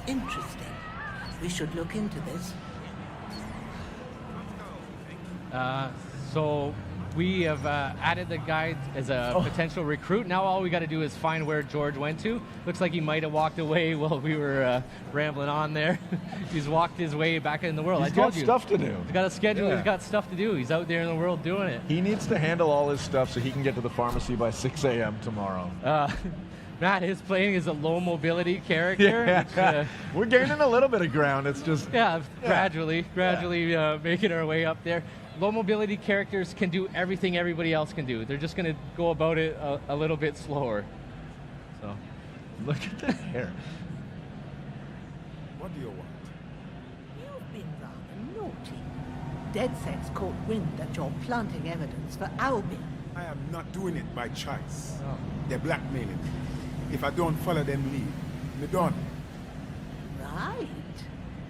Interesting. We should look into this. So we have added the guy as a potential recruit. Now all we got to do is find where George went to. Looks like he might have walked away while we were rambling on there. He's walked his way back in the world. He's I told got you. stuff to do. He's got a schedule. Yeah. He's got stuff to do. He's out there in the world doing it. He needs to handle all his stuff so he can get to the pharmacy by 6 a.m. tomorrow. Matt is playing as a low mobility character. Yeah. We're gaining a little bit of ground. It's just gradually making our way up there. Low mobility characters can do everything everybody else can do. They're just going to go about it a little bit slower. So, look at the hair. What do you want? You've been rather naughty. DedSec's caught wind that you're planting evidence for Albion. I am not doing it by choice. Oh. They're blackmailing me. If I don't follow them lead, me done. Right.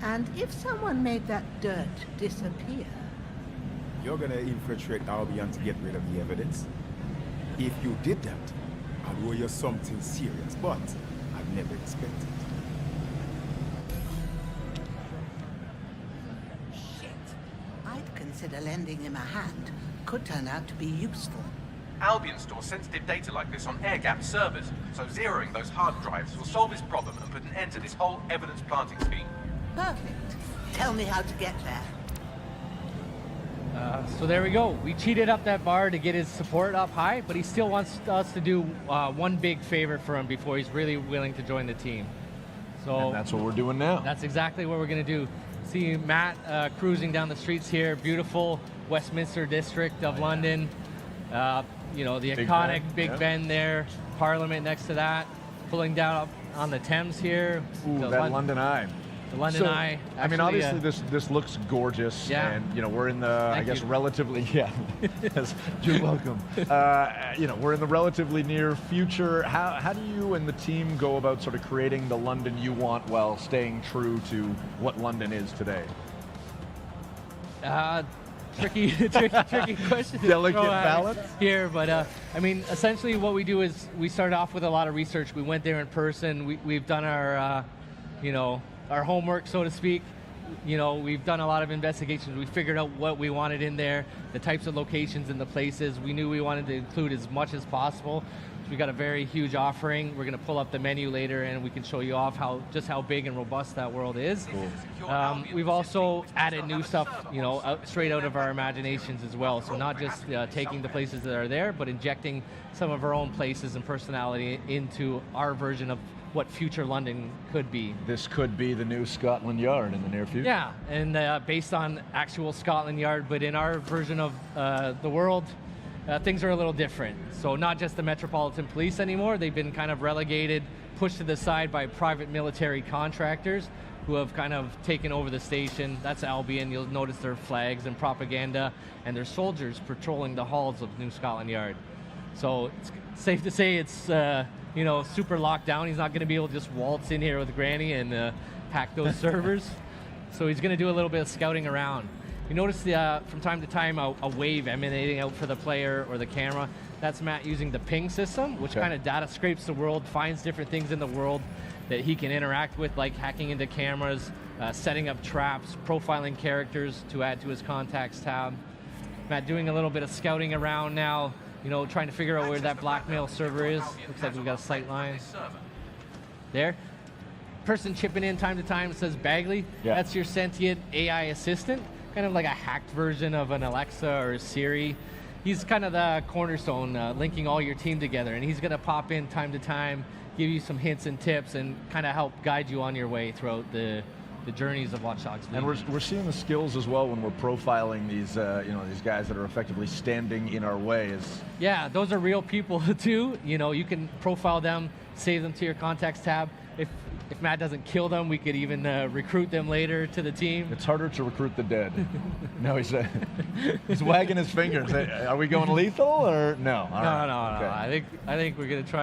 And if someone made that dirt disappear? You're gonna infiltrate Albion to get rid of the evidence? If you did that, I'd owe you something serious, but I'd never expected. Shit. I'd consider lending him a hand. Could turn out to be useful. Albion stores sensitive data like this on air-gapped servers, so zeroing those hard drives will solve this problem and put an end to this whole evidence planting scheme. Perfect. Tell me how to get there. So there we go. We cheated up that bar to get his support up high, but he still wants us to do one big favor for him before he's really willing to join the team. So And that's what we're doing now. that's exactly what we're going to do. See Matt cruising down the streets here, beautiful Westminster district of London. You know, the Big iconic Ben, Big yeah. Ben there, Parliament next to that, pulling down up on the Thames here. Ooh, the that London Eye. The London So, Eye. I mean, Actually, obviously this looks gorgeous, Yeah. and you know we're in the I Thank guess you. relatively yes, you're welcome. You know we're in the relatively near future. How do you and the team go about sort of creating the London you want while staying true to what London is today? Tricky question. to Delicate throw at balance? here, but I mean, essentially, what we do is we start off with a lot of research. We went there in person. We've done our, you know, our homework, so to speak. You know, we've done a lot of investigations. We figured out what we wanted in there, the types of locations and the places. We knew we wanted to include as much as possible. So we got a very huge offering. We're going to pull up the menu later, and we can show you off just how big and robust that world is. We've also added new stuff, you know, straight out of our imaginations as well. So not just taking the places that are there, but injecting some of our own places and personality into our version of what future London could be. This could be the new Scotland Yard in the near future. Yeah, and based on actual Scotland Yard, but in our version of the world, things are a little different. So not just the Metropolitan Police anymore, they've been kind of relegated, pushed to the side by private military contractors who have kind of taken over the station. That's Albion. You'll notice their flags and propaganda, and their soldiers patrolling the halls of New Scotland Yard. So it's safe to say it's you know, super locked down. He's not going to be able to just waltz in here with Granny and hack those servers. So he's going to do a little bit of scouting around. You notice from time to time a wave emanating out for the player or the camera. That's Matt using the ping system, which kind of data scrapes the world, finds different things in the world that he can interact with, like hacking into cameras, setting up traps, profiling characters to add to his contacts tab. Matt doing a little bit of scouting around now, you know, trying to figure out where that blackmail server is. Looks like we've got a sight line. There. Person chipping in time to time says Bagley. Yeah. That's your sentient AI assistant, kind of like a hacked version of an Alexa or a Siri. He's kind of the cornerstone, linking all your team together, and he's going to pop in time to time, give you some hints and tips, and kind of help guide you on your way throughout the journeys of Watch Dogs Legion. And we're seeing the skills as well when we're profiling these you know, these guys that are effectively standing in our way. Yeah, those are real people too. You know, you can profile them, save them to your contacts tab. If Matt doesn't kill them, we could even recruit them later to the team. It's harder to recruit the dead. No, he's wagging his fingers. Are we going lethal or no? All right. No. Okay. I think we're gonna try.